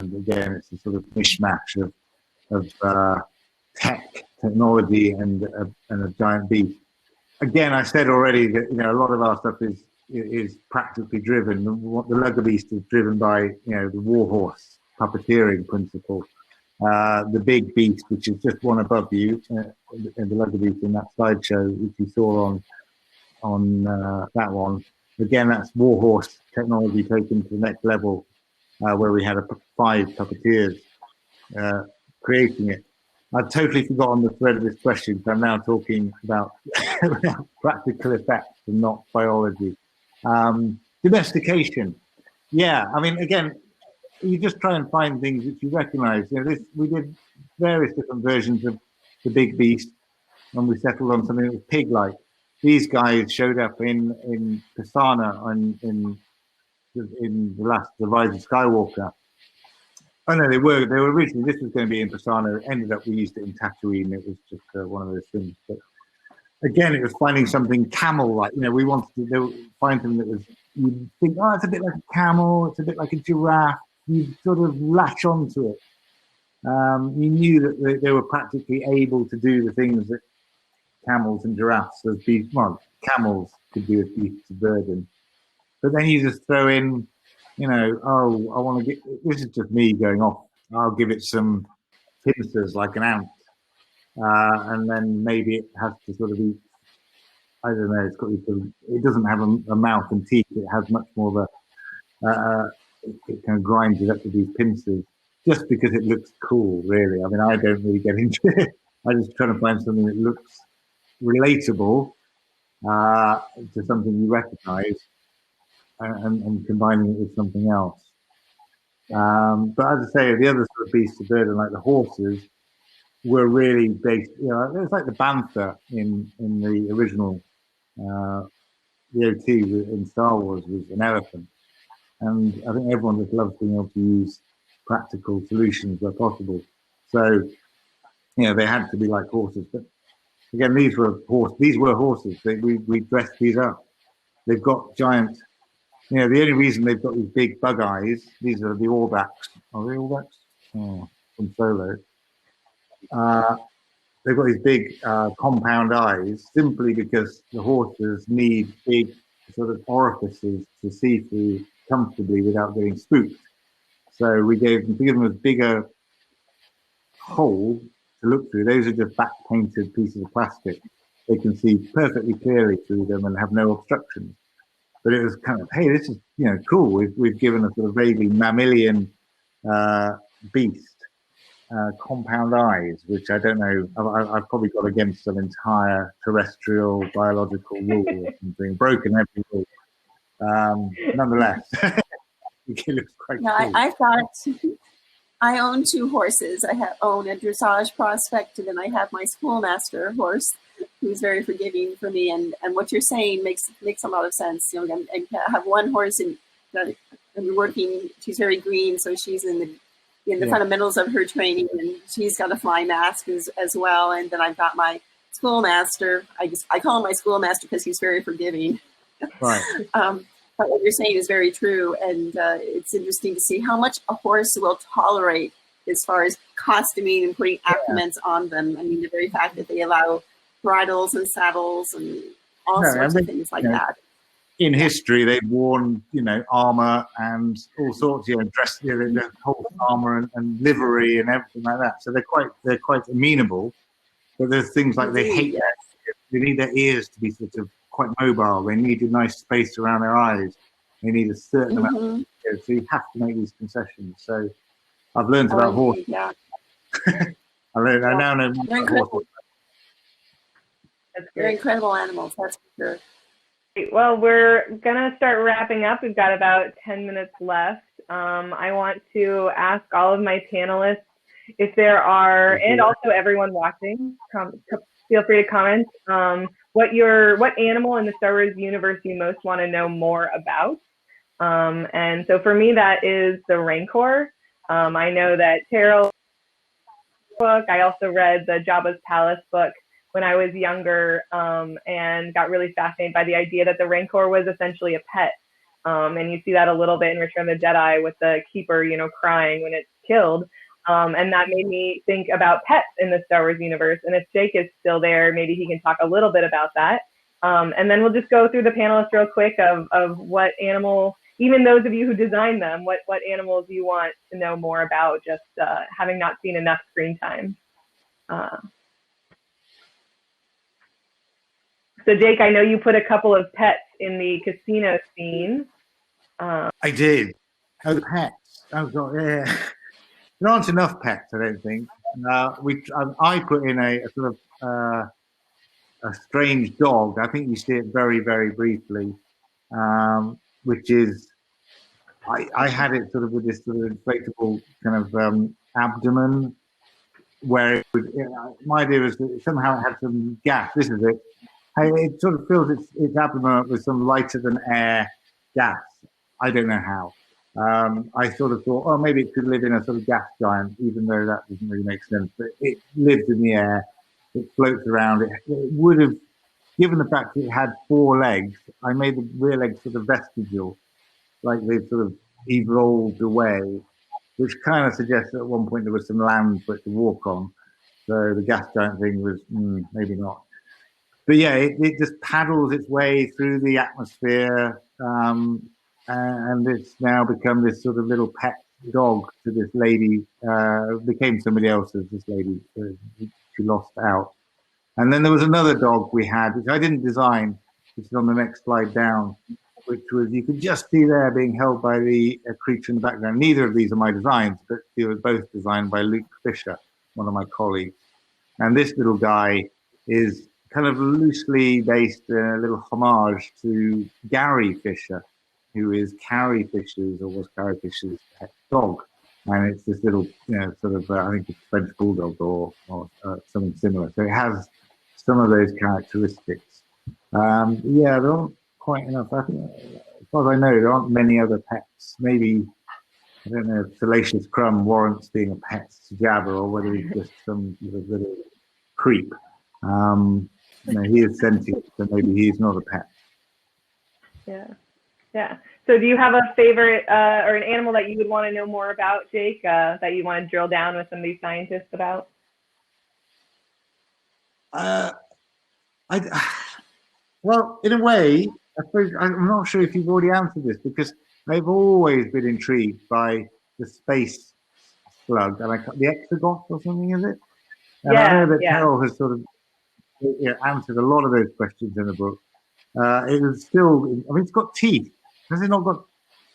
And again, it's a sort of mishmash of technology and a giant beast. Again, I said already that, you know, a lot of our stuff is practically driven. What the Lugger Beast is driven by, you know, the warhorse puppeteering principle. The big beast, which is just one above you, in the Lugger Beast in that slideshow, which you saw on that one. Again, that's warhorse technology taken to the next level, where we had 5 puppeteers creating it. I've totally forgotten the thread of this question, so I'm now talking about practical effects and not biology. Domestication. Yeah, I mean, again, you just try and find things that you recognize. You know, we did various different versions of the big beast, and we settled on something that was pig-like. These guys showed up in Persona in the last The Rise of Skywalker. Oh no, they were originally. This was going to be in Persona. It ended up we used it in Tatooine. It was just one of those things. But again, it was finding something camel-like. You know, we wanted to find something that was. You think, oh, it's a bit like a camel. It's a bit like a giraffe. You sort of latch onto it. You knew that they were practically able to do the things that camels and giraffes, as beasts, well, camels could do as beasts of burden. But then you just throw in, you know, oh, I want to get, this is just me going off. I'll give it some pincers like an ant. And then maybe it has to sort of be, I don't know, it doesn't have a mouth and teeth. It has much more of it kind of grinds it up with these pincers just because it looks cool, really. I mean, I don't really get into it. I'm just trying to find something that looks relatable to something you recognize and combining it with something else. But as I say, the other sort of beasts of burden, like the horses, were really based, you know, it's like the bantha in the original the OT in Star Wars was an elephant. And I think everyone just loves being able to use practical solutions where possible. So, you know, they had to be like horses. But again, these were horses. We dressed these up. They've got giant, you know, the only reason they've got these big bug eyes, these are the Orbaks. Are they Orbaks? Oh, from Solo. they've got these big compound eyes simply because the horses need big sort of orifices to see through comfortably without getting spooked. So we give them a bigger hole to look through. Those are just back painted pieces of plastic. They can see perfectly clearly through them and have no obstructions. But it was kind of, hey, this is cool. We've given a sort of vaguely mammalian beast compound eyes, which I don't know. I've probably got against some entire terrestrial biological rule or something, broken every rule. Nonetheless, it looks quite cool. I've got. I own 2 horses. I own a dressage prospect, and then I have my schoolmaster horse, who's very forgiving for me. And what you're saying makes a lot of sense. I have one horse, and I'm working. She's very green, so she's in the fundamentals of her training, and she's got a fly mask as well. And then I've got my schoolmaster. I call him my schoolmaster because he's very forgiving. Right. But what you're saying is very true, and it's interesting to see how much a horse will tolerate as far as costuming and putting accoutrements on them. I mean, the very fact that they allow bridles and saddles and all sorts of things like that. In history, they've worn, armor and all sorts, dressed, the whole armor and livery and everything like that. So they're quite amenable. But there's things like they hate. Yes. They need their ears to be sort of quite mobile. They need a nice space around their eyes. They need a certain amount. So you have to make these concessions. So I've learned about horses. Yeah. I now know more about horses. They're incredible animals, that's for sure. Well, we're going to start wrapping up. We've got about 10 minutes left. I want to ask all of my panelists if there are, and also everyone watching, feel free to comment, what animal in the Star Wars universe you most want to know more about. And so for me, that is the Rancor. I know that Terryl book, I also read the Jabba's Palace book when I was younger, and got really fascinated by the idea that the Rancor was essentially a pet. And you see that a little bit in Return of the Jedi with the keeper, crying when it's killed. And that made me think about pets in the Star Wars universe. And if Jake is still there, maybe he can talk a little bit about that. And then we'll just go through the panelists real quick of what animal, even those of you who designed them, what animals you want to know more about, just having not seen enough screen time. So Jake, I know you put a couple of pets in the casino scene. I did. Oh, pets. Oh, God, yeah. There aren't enough pets, I don't think. I put in a sort of a strange dog. I think you see it very, very briefly, which is, I had it sort of with this sort of inflatable kind of abdomen, where it would, my idea was that somehow it had some gas. This is it. It sort of fills its abdomen up with some lighter than air gas. I don't know how. I sort of thought, maybe it could live in a sort of gas giant, even though that doesn't really make sense. But it lives in the air. It floats around. It would have, given the fact that it had 4 legs, I made the rear legs sort of vestigial, like they've sort of evolved away, which kind of suggests that at one point there was some land for it to walk on. So the gas giant thing was maybe not. But yeah, it just paddles its way through the atmosphere, and it's now become this sort of little pet dog to this lady. Became somebody else's. This lady, she lost out. And then there was another dog we had, which I didn't design, which is on the next slide down, which was, you could just see there being held by the creature in the background. Neither of these are my designs, but they were both designed by Luke Fisher, one of my colleagues. And this little guy is kind of loosely based in a little homage to Gary Fisher, who is Carrie Fisher's, or was Carrie Fisher's pet dog. And it's this little, sort of, I think it's French bulldog or something similar. So it has some of those characteristics. There aren't quite enough. I think, as far as I know, there aren't many other pets. Maybe, I don't know if Salacious Crumb warrants being a pet to Jabba, or whether he's just some little creep. He is sentient, so maybe he's not a pet. Yeah. So do you have a favorite or an animal that you would want to know more about, Jake, that you want to drill down with some of these scientists about? Well, in a way, I suppose I'm not sure if you've already answered this, because I've always been intrigued by the space slug, and the exogot or something, is it? And I know that Terryl has sort of answered a lot of those questions in the book. It was still, I mean, it's got teeth. Has it not got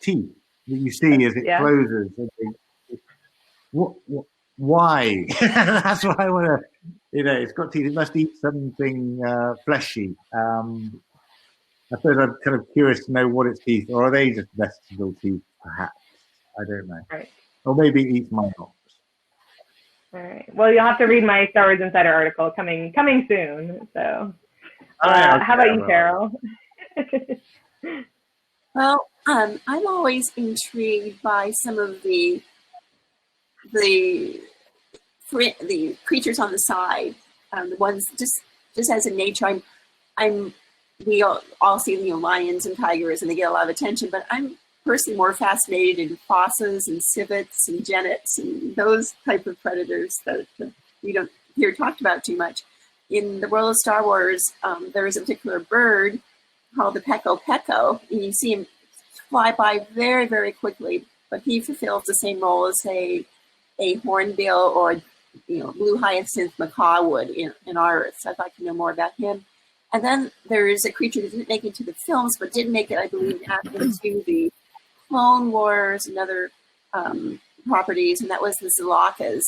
teeth that you see as it closes? Why? That's what I want to, it's got teeth. It must eat something fleshy. I suppose I'm kind of curious to know what its teeth, or are they just vestigial teeth, perhaps? I don't know. Right. Or maybe it eats my hops. All right. Well, you'll have to read my Star Wars Insider article coming soon. So, how about you, Terryl? Well, I'm always intrigued by some of the creatures on the side, the ones just as in nature. We all see lions and tigers, and they get a lot of attention. But I'm personally more fascinated in fossas and civets and genets and those type of predators that we don't hear talked about too much. In the world of Star Wars, there is a particular bird called the peko, and you see him fly by very, very quickly. But he fulfills the same role as, say, a hornbill or blue hyacinth macaw would in our Earth. So I'd like to know more about him. And then there is a creature that didn't make it to the films, but did make it, I believe, into the Clone Wars and other properties, and that was the Zalakas.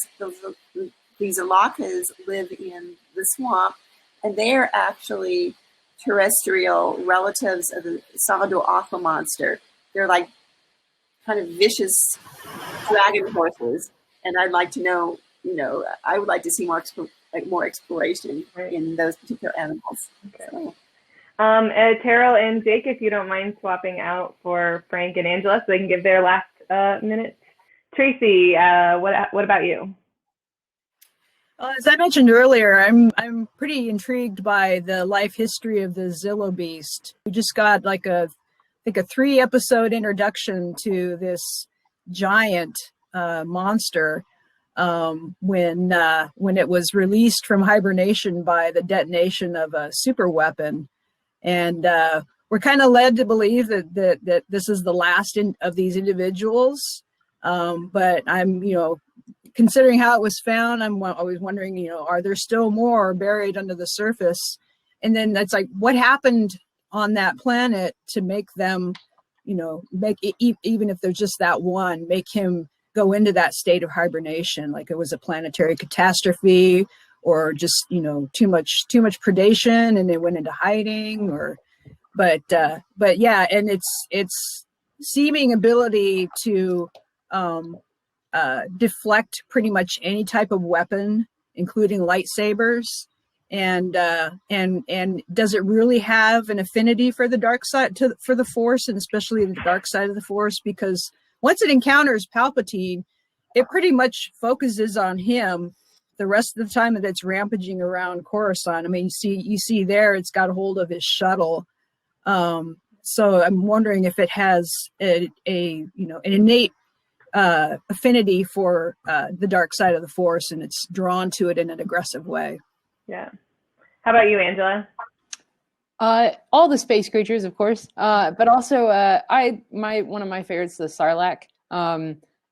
These Zalakas live in the swamp, and they are actually terrestrial relatives of the Salado aqua monster. They're like kind of vicious dragon horses, and I'd like to know, I would like to see more exploration in those particular animals. Okay. So. Terryl and Jake, if you don't mind swapping out for Frank and Angela so they can give their last minutes. Tracy, what about you? As I mentioned earlier, I'm pretty intrigued by the life history of the Zillo beast. We just got like a 3-episode introduction to this giant monster when it was released from hibernation by the detonation of a super weapon. And we're kind of led to believe that this is the last of these individuals. But I'm, considering how it was found, I'm always wondering, are there still more buried under the surface? And then that's like, what happened on that planet to make them, make it, even if there's just that one, make him go into that state of hibernation, like it was a planetary catastrophe, or just too much predation and they went into hiding, but yeah, and its seeming ability to deflect pretty much any type of weapon, including lightsabers, and does it really have an affinity for the dark side, for the Force, and especially the dark side of the Force? Because once it encounters Palpatine, it pretty much focuses on him the rest of the time that it's rampaging around Coruscant. I mean, you see there, it's got a hold of his shuttle. So I'm wondering if it has an innate affinity for the dark side of the Force, and it's drawn to it in an aggressive way. Yeah. How about you, Angela? All the space creatures, of course, but also one of my favorites is the Sarlacc.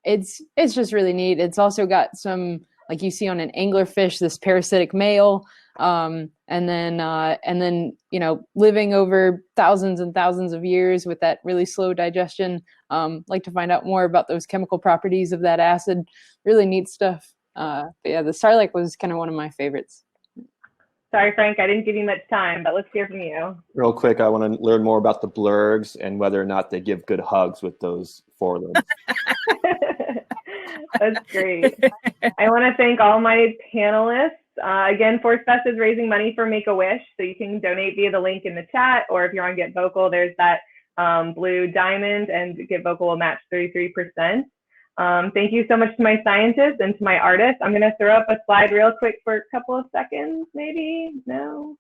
It's just really neat. It's also got some, like you see on an anglerfish, this parasitic male, and then living over thousands and thousands of years with that really slow digestion. Like to find out more about those chemical properties of that acid. Really neat stuff. But yeah, the Sarlacc was kind of one of my favorites. Sorry, Frank, I didn't give you much time, but let's hear from you. Real quick, I want to learn more about the blurgs and whether or not they give good hugs with those forelimbs. That's great. I want to thank all my panelists. Again, Force Fest is raising money for Make-A-Wish, so you can donate via the link in the chat, or if you're on Get Vocal, there's that blue diamond, and Get Vocal will match 33%. Thank you so much to my scientists and to my artists. I'm going to throw up a slide real quick for a couple of seconds, maybe. No.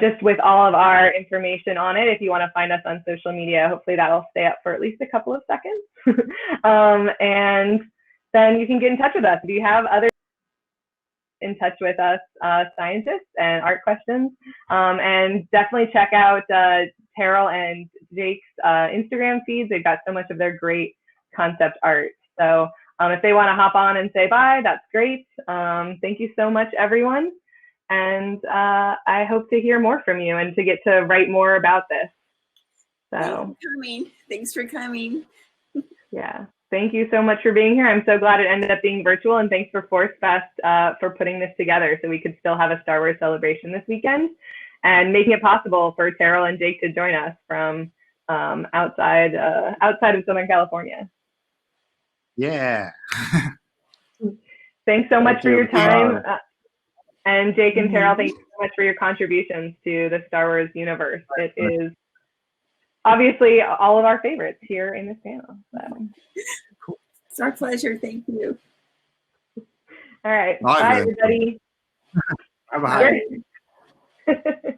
Just with all of our information on it. If you want to find us on social media, hopefully that'll stay up for at least a couple of seconds. And then you can get in touch with us. If you have other in touch with us scientists and art questions. And definitely check out Terryl and Jake's Instagram feeds. They've got so much of their great concept art. So if they want to hop on and say bye, that's great. Thank you so much, everyone. And I hope to hear more from you and to get to write more about this. So Thanks for coming. Yeah. Thank you so much for being here. I'm so glad it ended up being virtual, and thanks for Force Fest for putting this together so we could still have a Star Wars celebration this weekend and making it possible for Terryl and Jake to join us from outside of Southern California. Yeah. Thanks so much for your time. And Jake and Terryl, thank you so much for your contributions to the Star Wars universe. It is obviously all of our favorites here in this panel. So. It's our pleasure. Thank you. All right. Bye, everybody. Bye-bye.